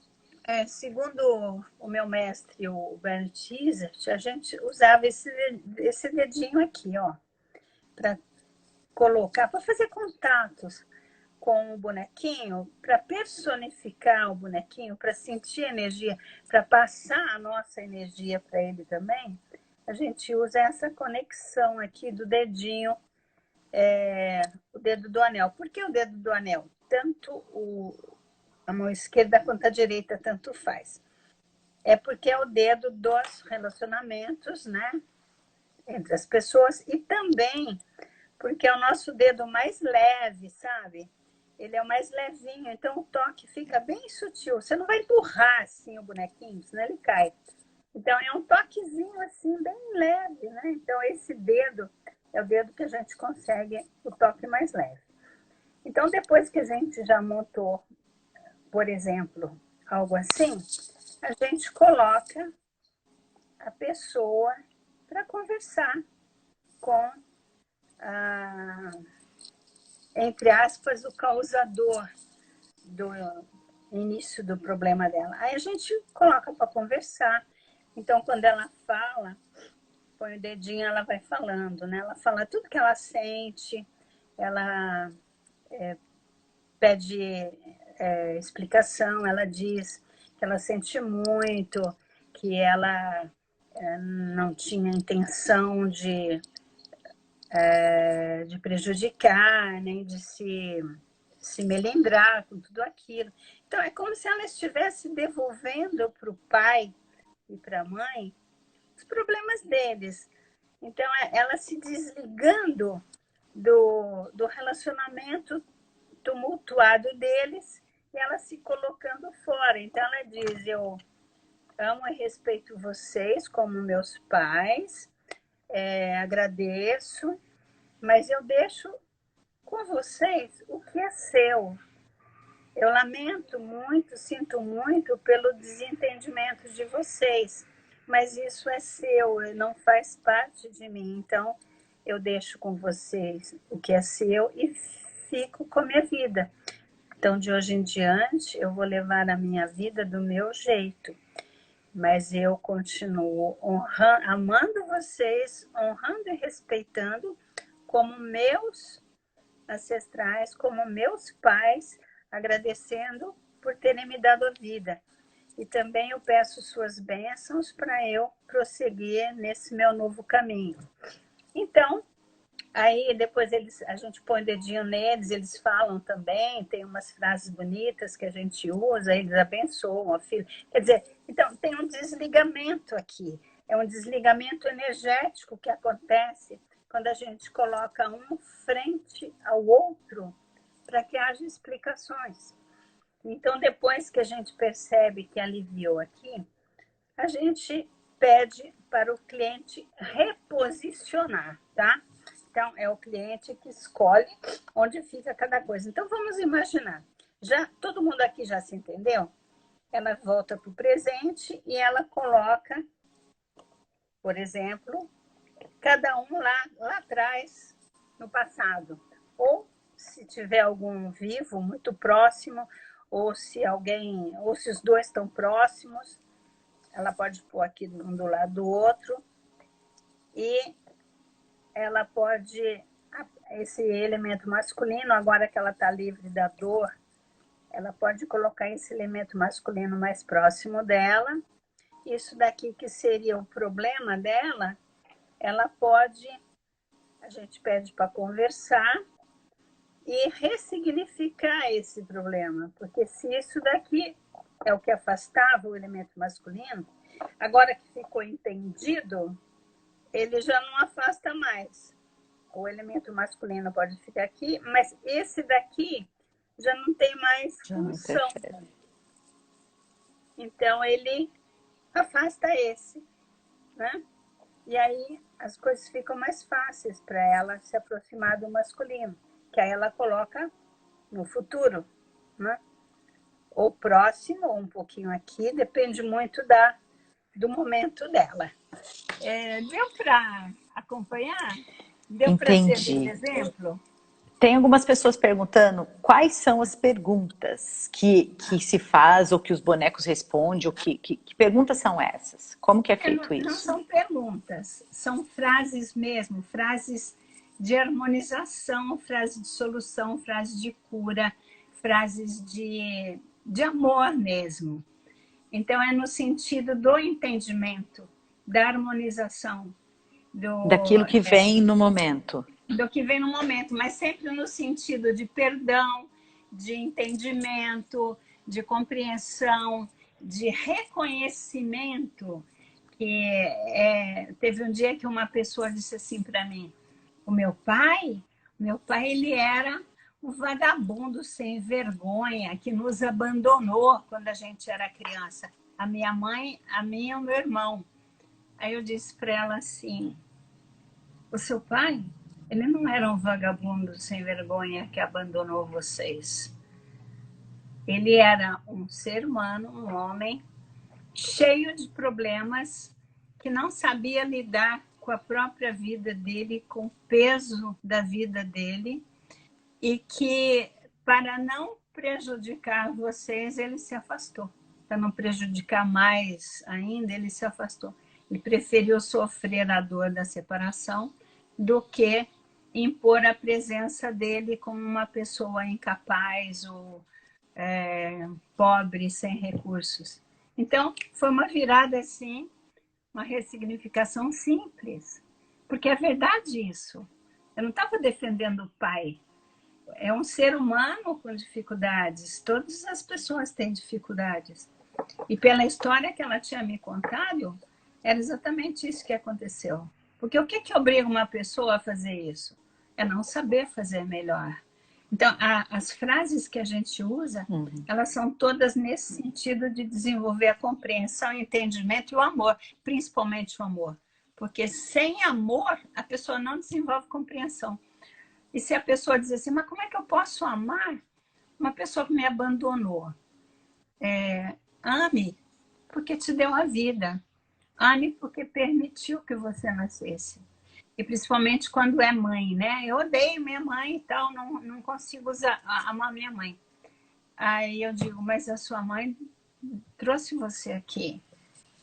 segundo o meu mestre, o Bernd Tizert, a gente usava esse dedinho aqui, ó, para colocar, para fazer contatos com o bonequinho, para personificar o bonequinho, para sentir energia, para passar a nossa energia para ele também. A gente usa essa conexão aqui do dedinho, o dedo do anel. Por que o dedo do anel? Tanto a mão esquerda quanto a direita, tanto faz. É porque é o dedo dos relacionamentos, né? Entre as pessoas, e também porque é o nosso dedo mais leve, sabe? Ele é o mais levinho, então o toque fica bem sutil. Você não vai empurrar assim o bonequinho, senão ele cai. Então é um toquezinho assim, bem leve, né? Então esse dedo é o dedo que a gente consegue o toque mais leve. Então depois que a gente já montou, por exemplo, algo assim, a gente coloca a pessoa para conversar com, entre aspas, o causador do início do problema dela. Aí a gente coloca para conversar. Então, quando ela fala, põe o dedinho, ela vai falando, né? Ela fala tudo que ela sente, ela pede explicação, ela diz que ela sente muito, que ela não tinha intenção de prejudicar, nem de se melindrar com tudo aquilo. Então, é como se ela estivesse devolvendo para o pai e para a mãe os problemas deles. Então, ela se desligando do relacionamento tumultuado deles e ela se colocando fora. Então, ela diz, eu amo e respeito vocês como meus pais, agradeço, mas eu deixo com vocês o que é seu. Eu lamento muito, sinto muito pelo desentendimento de vocês, mas isso é seu, não faz parte de mim. Então, eu deixo com vocês o que é seu e fico com a minha vida. Então, de hoje em diante, eu vou levar a minha vida do meu jeito. Mas eu continuo honrando, amando vocês, honrando e respeitando como meus ancestrais, como meus pais, agradecendo por terem me dado a vida. E também eu peço suas bênçãos para eu prosseguir nesse meu novo caminho. Então, aí depois a gente põe o dedinho neles, eles falam também, tem umas frases bonitas que a gente usa, eles abençoam a filha. Quer dizer, então tem um desligamento aqui, é um desligamento energético que acontece quando a gente coloca um frente ao outro para que haja explicações. Então, depois que a gente percebe que aliviou aqui, a gente pede para o cliente reposicionar, tá? Então, é o cliente que escolhe onde fica cada coisa. Então, vamos imaginar. Já, todo mundo aqui já se entendeu? Ela volta para o presente e ela coloca, por exemplo, cada um lá atrás, no passado. Ou, se tiver algum vivo, muito próximo, ou se os dois estão próximos, ela pode pôr aqui um do lado do outro. E ela pode, esse elemento masculino, agora que ela está livre da dor, ela pode colocar esse elemento masculino mais próximo dela. Isso daqui que seria o problema dela, ela pode, a gente pede para conversar e ressignificar esse problema. Porque se isso daqui é o que afastava o elemento masculino, agora que ficou entendido, ele já não afasta mais. O elemento masculino pode ficar aqui, mas esse daqui já não tem mais função. Então, ele afasta esse, né? E aí as coisas ficam mais fáceis para ela se aproximar do masculino, que aí ela coloca no futuro, né? Ou próximo, ou um pouquinho aqui, depende muito do momento dela. Deu para acompanhar? Deu para servir de exemplo? Tem algumas pessoas perguntando quais são as perguntas que se faz ou que os bonecos respondem, ou que perguntas são essas? Como que é feito isso? Não são perguntas, são frases mesmo, frases de harmonização, frases de solução, frases de cura, frases de amor mesmo. Então, é no sentido do entendimento, da harmonização. Daquilo que vem no momento. Do que vem no momento, mas sempre no sentido de perdão, de entendimento, de compreensão, de reconhecimento. Teve um dia que uma pessoa disse assim para mim, o meu pai ele era um vagabundo sem vergonha, que nos abandonou quando a gente era criança. A minha mãe, a mim e o meu irmão. Aí eu disse para ela assim, o seu pai, ele não era um vagabundo sem vergonha que abandonou vocês. Ele era um ser humano, um homem, cheio de problemas, que não sabia lidar com a própria vida dele, com o peso da vida dele, e que, para não prejudicar vocês, ele se afastou. Para não prejudicar mais ainda, ele se afastou. Ele preferiu sofrer a dor da separação do que impor a presença dele como uma pessoa incapaz ou pobre, sem recursos. Então, foi uma virada assim, uma ressignificação simples, porque é verdade isso. Eu não estava defendendo o pai. É um ser humano com dificuldades. Todas as pessoas têm dificuldades. E pela história que ela tinha me contado, era exatamente isso que aconteceu. Porque o que obriga uma pessoa a fazer isso? É não saber fazer melhor. Então, as frases que a gente usa, elas são todas nesse sentido de desenvolver a compreensão, o entendimento e o amor, principalmente o amor. Porque sem amor, a pessoa não desenvolve compreensão. E se a pessoa diz assim, mas como é que eu posso amar uma pessoa que me abandonou? Ame porque te deu a vida. Ame porque permitiu que você nascesse. E principalmente quando é mãe, né? Eu odeio minha mãe e tal, não consigo amar minha mãe. Aí eu digo, mas a sua mãe trouxe você aqui.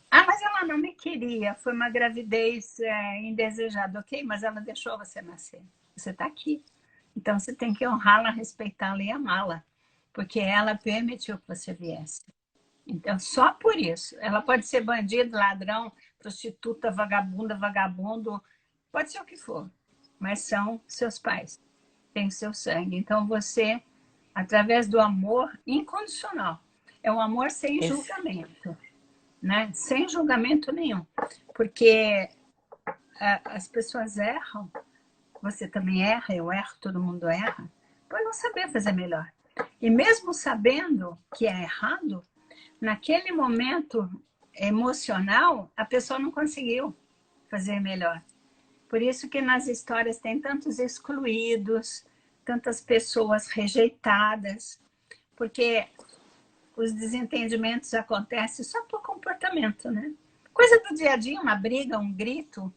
Ah, mas ela não me queria, foi uma gravidez indesejada. Ok, mas ela deixou você nascer. Você está aqui. Então você tem que honrá-la, respeitá-la e amá-la, porque ela permitiu que você viesse. Então, só por isso. Ela pode ser bandido, ladrão, prostituta, vagabunda, vagabundo, pode ser o que for, mas são seus pais, têm seu sangue. Então, você, através do amor incondicional, é um amor sem julgamento, né? Sem julgamento nenhum, porque as pessoas erram, você também erra, eu erro, todo mundo erra, por não saber fazer melhor. E mesmo sabendo que é errado, naquele momento emocional, a pessoa não conseguiu fazer melhor. Por isso que nas histórias tem tantos excluídos, tantas pessoas rejeitadas, porque os desentendimentos acontecem só por comportamento, né? Coisa do dia a dia, uma briga, um grito,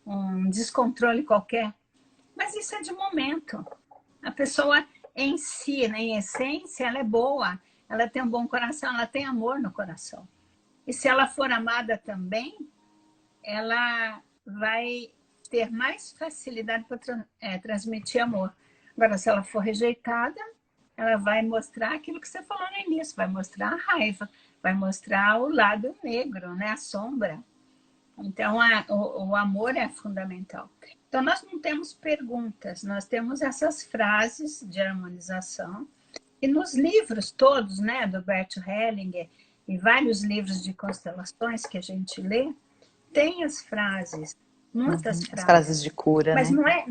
um descontrole qualquer. Mas isso é de momento. A pessoa em si, né, em essência, ela é boa, ela tem um bom coração, ela tem amor no coração. E se ela for amada também, ela vai ter mais facilidade para transmitir amor. Agora, se ela for rejeitada, ela vai mostrar aquilo que você falou no início, vai mostrar a raiva, vai mostrar o lado negro, né, a sombra. Então, o amor é fundamental. Então, nós não temos perguntas, nós temos essas frases de harmonização. E nos livros todos, né, do Bert Hellinger e vários livros de constelações que a gente lê, tem as frases, muitas frases. As frases de cura, mas né?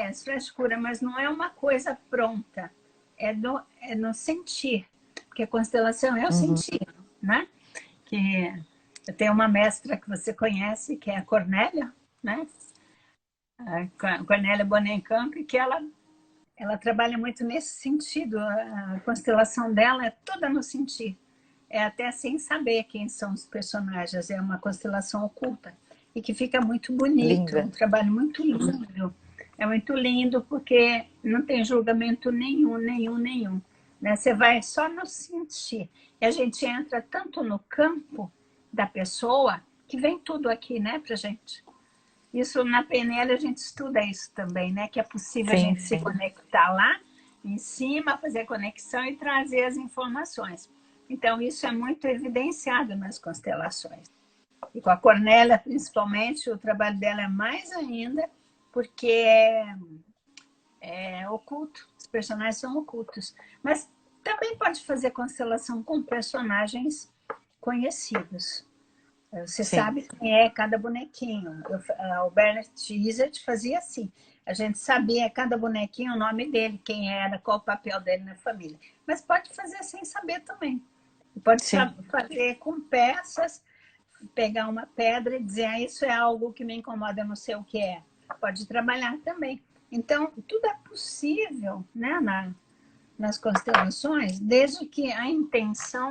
as frases de cura, mas não é uma coisa pronta, é no sentir, porque a constelação é o sentir, né? Que eu tenho uma mestra que você conhece, que é a Cornélia, né? A Cornélia Bonenkamp, que ela trabalha muito nesse sentido. A constelação dela é toda no sentir. É até sem saber quem são os personagens. É uma constelação oculta. E que fica muito bonito. Linda. Um trabalho muito lindo. É muito lindo porque não tem julgamento nenhum. Né? Você vai só no sentir. E a gente entra tanto no campo da pessoa que vem tudo aqui, né, pra gente. Isso na PNL a gente estuda isso também, né? Que é possível a gente se conectar lá em cima, fazer conexão e trazer as informações. Então, isso é muito evidenciado nas constelações. E com a Cornélia, principalmente, o trabalho dela é mais ainda, porque é oculto, os personagens são ocultos. Mas também pode fazer constelação com personagens conhecidos. Você sabe quem é cada bonequinho. O Bernard Izzard fazia assim. A gente sabia cada bonequinho o nome dele, quem era, qual o papel dele na família. Mas pode fazer sem saber também. Pode fazer com peças, pegar uma pedra e dizer, isso é algo que me incomoda, eu não sei o que é. Pode trabalhar também. Então, tudo é possível, né, nas constelações, desde que a intenção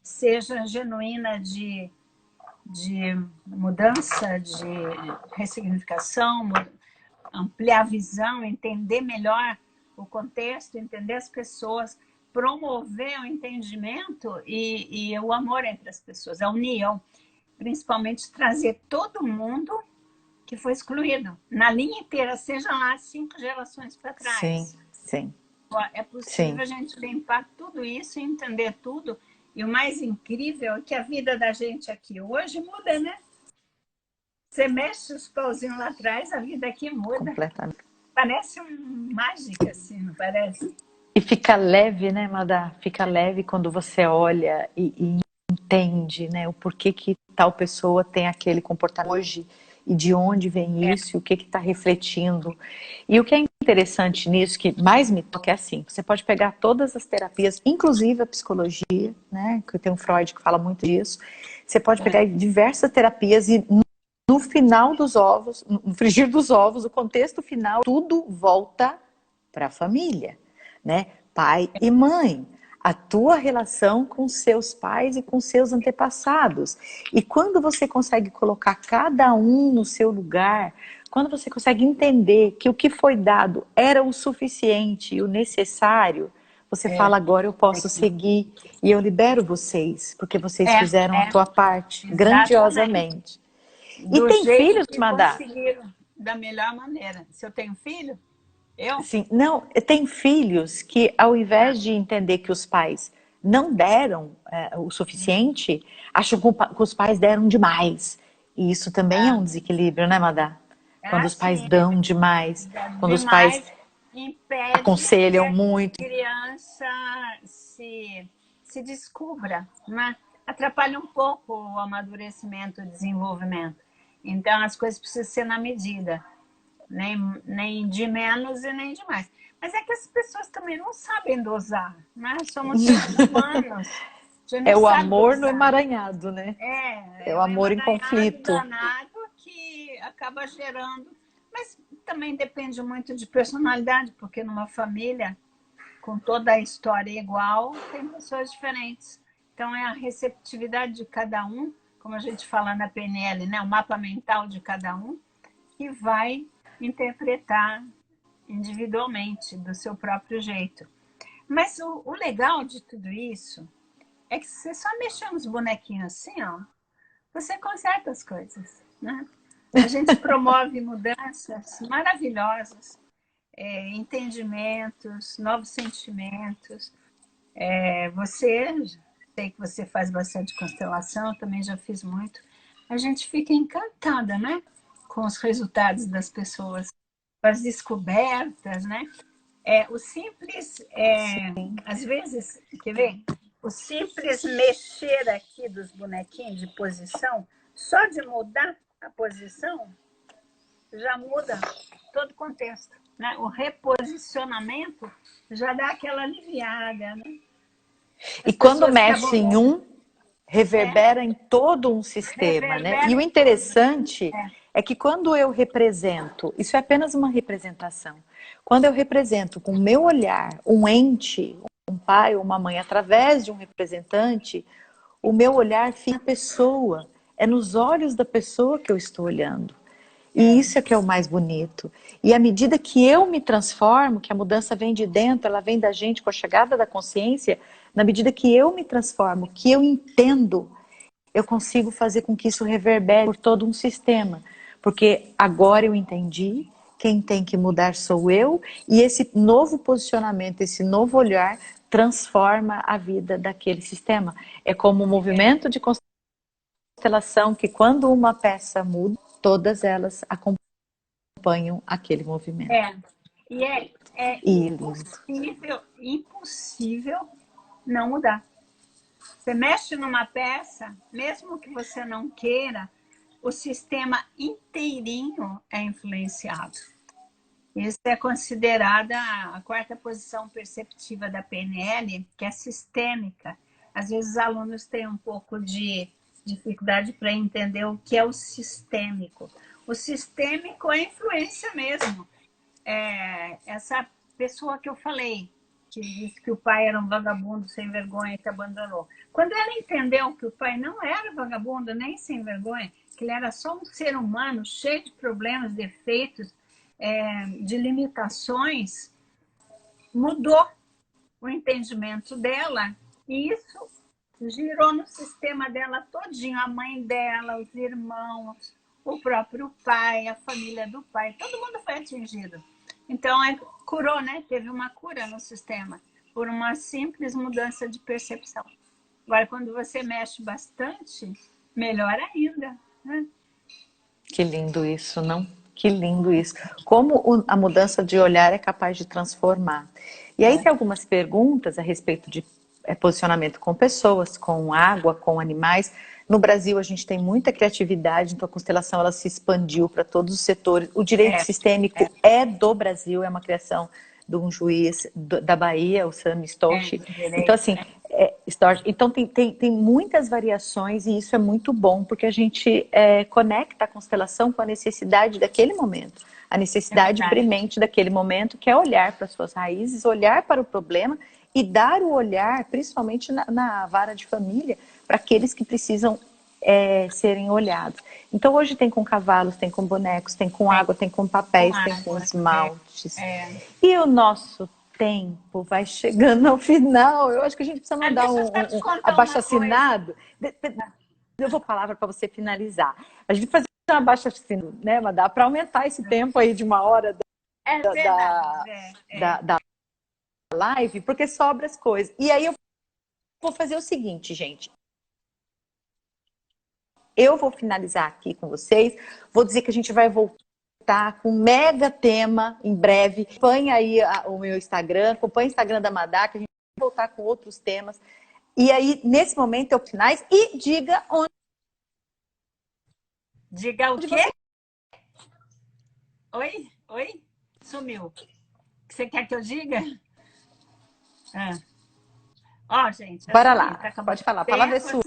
seja genuína de mudança, de ressignificação, ampliar a visão, entender melhor o contexto, entender as pessoas, promover o entendimento e o amor entre as pessoas, a união. Principalmente trazer todo mundo que foi excluído, na linha inteira, seja lá 5 gerações para trás. Sim. É possível a gente limpar tudo isso e entender tudo. E o mais incrível é que a vida da gente aqui hoje muda, né? Você mexe os pauzinhos lá atrás, a vida aqui muda. Completamente. Parece mágica, assim, não parece? E fica leve, né, Madá? Fica leve quando você olha e entende, né, o porquê que tal pessoa tem aquele comportamento hoje e de onde vem isso e o que está refletindo. E o que é interessante nisso, que mais me toca é assim, você pode pegar todas as terapias, inclusive a psicologia, né, que tem um Freud que fala muito disso, você pode pegar diversas terapias e no final dos ovos, no frigir dos ovos, o contexto final, tudo volta para a família, né? Pai e mãe. A tua relação com seus pais e com seus antepassados. E quando você consegue colocar cada um no seu lugar, quando você consegue entender que o que foi dado era o suficiente e o necessário, você fala, agora eu posso seguir e eu libero vocês, porque vocês fizeram a tua parte grandiosamente. Do E tem jeito filhos, que Madá? conseguiram, da melhor maneira. Se eu tenho filho, eu? Sim, não, tem filhos que ao invés de entender que os pais não deram o suficiente, acham que os pais deram demais. E isso também é um desequilíbrio, né, Madá? Quando os pais Sim, dão demais, quando os pais demais impede que aconselham a muito. criança se descubra, né? Atrapalha um pouco o amadurecimento, o desenvolvimento. Então, as coisas precisam ser na medida, nem de menos e nem de mais. Mas é que as pessoas também não sabem dosar, né? Somos seres humanos. A gente É não o sabe amor no dosar. emaranhado, né? É o O amor em emaranhado conflito. danado que acaba gerando. Mas também depende muito de personalidade, porque numa família, com toda a história igual, tem pessoas diferentes. Então, é a receptividade de cada um, como a gente fala na PNL, né? O mapa mental de cada um, que vai interpretar individualmente, do seu próprio jeito. Mas o legal de tudo isso é que você só mexer nos bonequinhos assim, ó, você conserta as coisas, né? A gente promove mudanças maravilhosas, entendimentos, novos sentimentos. Sei que você faz bastante constelação, eu também já fiz muito. A gente fica encantada, né? Com os resultados das pessoas, com as descobertas, né? O simples, às vezes, quer ver? O simples mexer aqui dos bonequinhos de posição, só de mudar a posição, já muda todo o contexto, né? O reposicionamento já dá aquela aliviada, né? E quando mexe em um, reverbera em todo um sistema, né? E o interessante é que quando eu represento, isso é apenas uma representação. Quando eu represento com o meu olhar um ente, um pai ou uma mãe, através de um representante, o meu olhar fica na pessoa. É nos olhos da pessoa que eu estou olhando. E isso é que é o mais bonito. E à medida que eu me transformo, que a mudança vem de dentro, ela vem da gente com a chegada da consciência, na medida que eu me transformo, que eu entendo, eu consigo fazer com que isso reverbere por todo um sistema. Porque agora eu entendi, quem tem que mudar sou eu, e esse novo posicionamento, esse novo olhar, transforma a vida daquele sistema. É como um movimento de constelação que quando uma peça muda, todas elas acompanham aquele movimento. E é impossível não mudar. Você mexe numa peça, mesmo que você não queira, o sistema inteirinho é influenciado. Isso é considerada a quarta posição perceptiva da PNL, que é sistêmica. Às vezes os alunos têm um pouco de dificuldade para entender o que é o sistêmico. O sistêmico é influência mesmo. Essa pessoa que eu falei, que disse que o pai era um vagabundo sem vergonha que abandonou. Quando ela entendeu que o pai não era vagabundo nem sem vergonha, que ele era só um ser humano cheio de problemas, defeitos, de limitações, mudou o entendimento dela e isso girou no sistema dela todinho, a mãe dela, os irmãos, o próprio pai, a família do pai, todo mundo foi atingido. Então, curou, né? Teve uma cura no sistema por uma simples mudança de percepção. Agora, quando você mexe bastante, melhor ainda, né? Que lindo isso, não? Que lindo isso. Como a mudança de olhar é capaz de transformar. E aí tem algumas perguntas a respeito de posicionamento com pessoas, com água, com animais. No Brasil a gente tem muita criatividade, então a constelação ela se expandiu para todos os setores. O direito sistêmico é do Brasil, é uma criação de um juiz da Bahia, o Sami Stolch. Então assim, Então tem muitas variações e isso é muito bom, porque a gente conecta a constelação com a necessidade daquele momento. A necessidade premente daquele momento, que é olhar para as suas raízes, olhar para o problema e dar o olhar, principalmente na vara de família, para aqueles que precisam serem olhados. Então hoje tem com cavalos, tem com bonecos, tem com água, tem com papéis, tem com esmaltes. E o nosso tempo vai chegando ao final. Eu acho que a gente precisa mandar um abaixo-assinado. Eu vou palavra para você finalizar. A gente fazer um abaixo-assinado, né, Madá, para aumentar esse tempo aí de 1 hora da live, porque sobra as coisas. E aí eu vou fazer o seguinte, gente. Eu vou finalizar aqui com vocês. Vou dizer que a gente vai voltar com um mega tema em breve. Acompanhe aí o meu Instagram, acompanhe o Instagram da Madá, que a gente vai voltar com outros temas. E aí, nesse momento, eu finais e diga onde. Diga o quê? Oi? Oi? Sumiu. O que você quer que eu diga? Ó, gente. Bora lá, pode falar. A palavra é sua.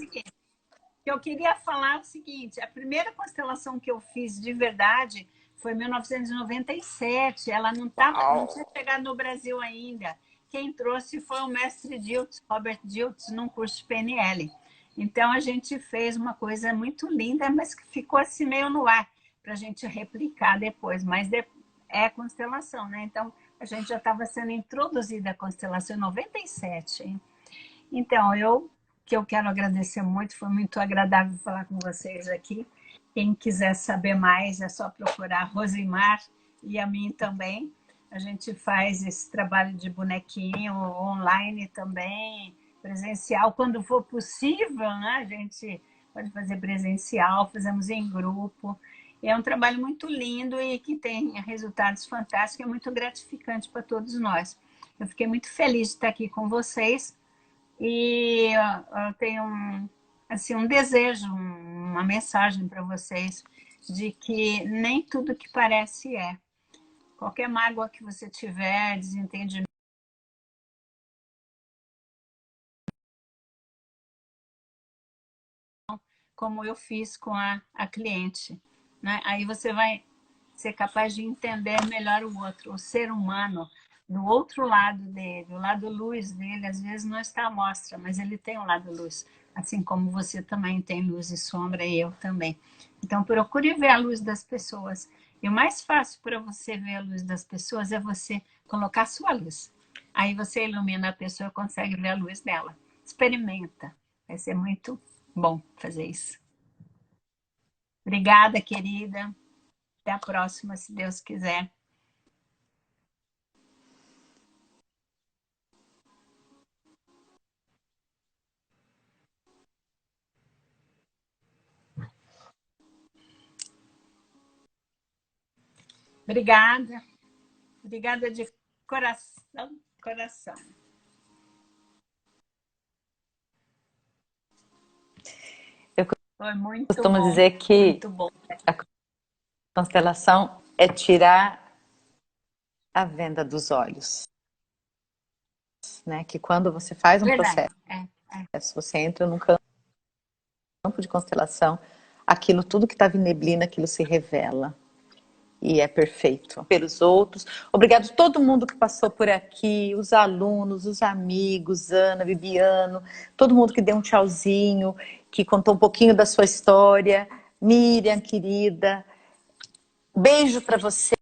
Eu queria falar o seguinte: a primeira constelação que eu fiz de verdade foi em 1997. Ela não tinha chegado no Brasil ainda. Quem trouxe foi o mestre Diltz, Robert Diltz, num curso de PNL. Então a gente fez uma coisa muito linda, mas que ficou assim meio no ar para a gente replicar depois. Mas é constelação, né? Então a gente já estava sendo introduzida a constelação em 97. Hein? Então eu quero agradecer muito, foi muito agradável falar com vocês aqui. Quem quiser saber mais é só procurar a Rosimar e a mim também. A gente faz esse trabalho de bonequinho online também, presencial, quando for possível, né? A gente pode fazer presencial, fazemos em grupo. É um trabalho muito lindo e que tem resultados fantásticos, é muito gratificante para todos nós. Eu fiquei muito feliz de estar aqui com vocês. E eu tenho um desejo, uma mensagem para vocês de que nem tudo que parece é. Qualquer mágoa que você tiver, desentendimento, como eu fiz com a cliente, né? Aí você vai ser capaz de entender melhor o outro, o ser humano, do outro lado dele, o lado luz dele, às vezes não está à mostra, mas ele tem um lado luz, assim como você também tem luz e sombra e eu também. Então procure ver a luz das pessoas. E o mais fácil para você ver a luz das pessoas é você colocar a sua luz. Aí você ilumina a pessoa e consegue ver a luz dela. Experimenta. Vai ser muito bom fazer isso. Obrigada, querida. Até a próxima, se Deus quiser. Obrigada. Obrigada de coração, coração. Foi muito costumo bom, dizer que muito bom. A constelação é tirar a venda dos olhos, né? Que quando você faz um processo, você entra num campo de constelação, aquilo tudo que estava em neblina, aquilo se revela. E é perfeito. Pelos outros. Obrigado a todo mundo que passou por aqui, os alunos, os amigos, Ana, Bibiano, todo mundo que deu um tchauzinho, que contou um pouquinho da sua história. Miriam, querida. Beijo para você.